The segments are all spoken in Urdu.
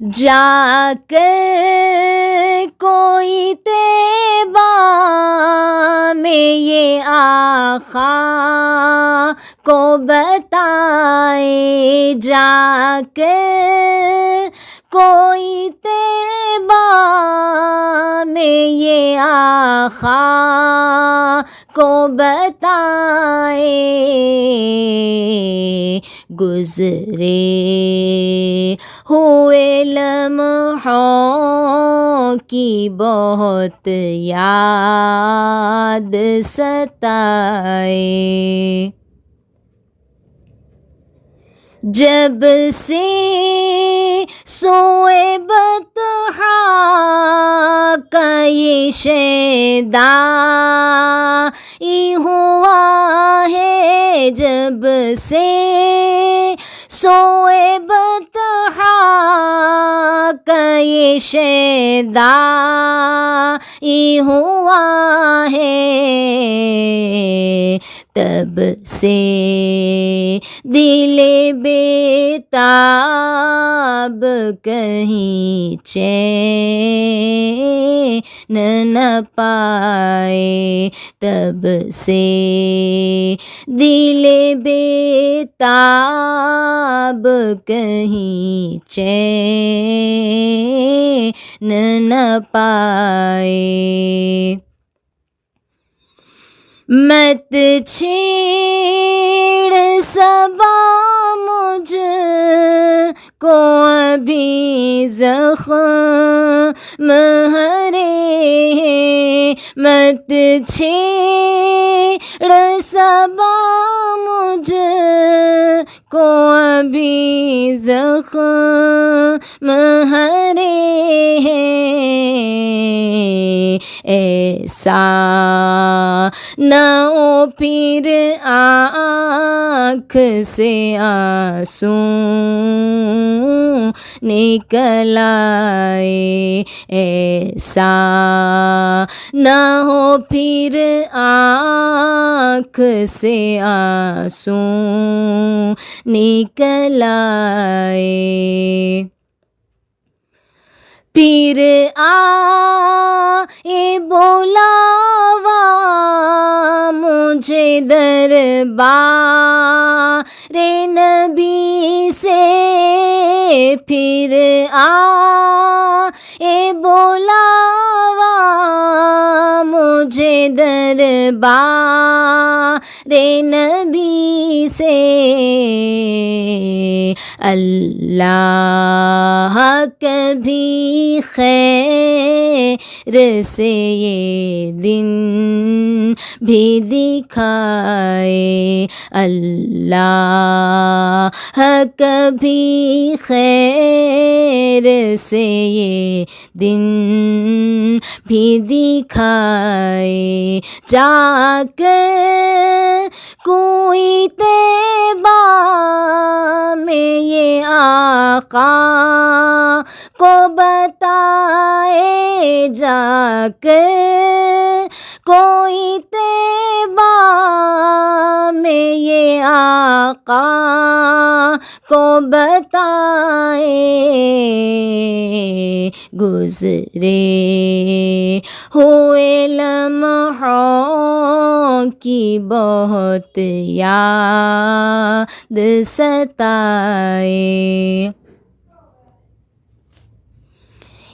جا کر کوئی طیبہ میں یہ آقا کو بتائے، جا کر کوئی طیبہ میں یہ آقا کو بتائے، گزرے ہوئے لمحوں کی بہت یاد ستائے، جب سے سوئے بطحا کا یہ شیدا ہوا ہے، جب سے سوئے بطحا کا یہ شیدا ہوا ہے، تب سے دل بیتاب کہیں چین نہ پائے، تب سے دل بیتاب کہیں چین نہ پائے، مت چھیڑ صبا مجھ کو ابھی زخم ہرے ہیں، مت چھیڑ صبا مجھ کو ابھی زخم ہرے ہیں، ایسا نہ ہو پھر آنکھ سے آنسو نکل آئے، ایسا نہ ہو پھر آنکھ سے آنسو نکل آئے، پھر آئے بلاوا مجھے دربار نبی سے، پھر آئے بلاوا مجھے دربار نبی سے، اللہ کبھی خیر سے یہ دن بھی دکھائے، اللہ کبھی خیر سے یہ دن بھی دکھائے، جا کر کوئی طیبہ میں یہ آقا کو بتائے، جا کر کوئی طیبہ میں یہ آقا کو بتائے، گزرے ہوئے لمحوں کی بہت یاد ستائے،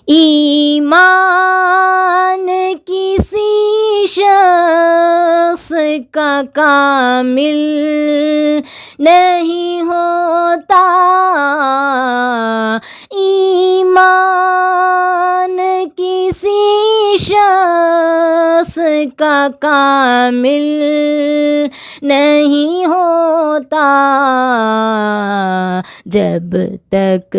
ایمان کسی شخص کا کامل نہیں ہوتا، ایمان کسی شخص کا کامل نہیں ہوتا، جب تک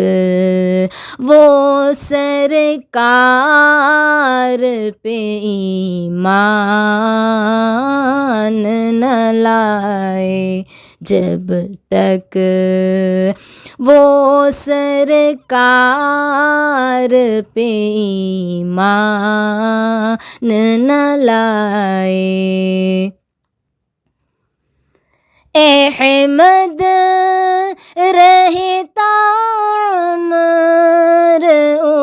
وہ سرکار پہ ایمان نہ لائے، جب تک وہ سرکار پہ ایمان نہ لائے، احمد رہتا عمر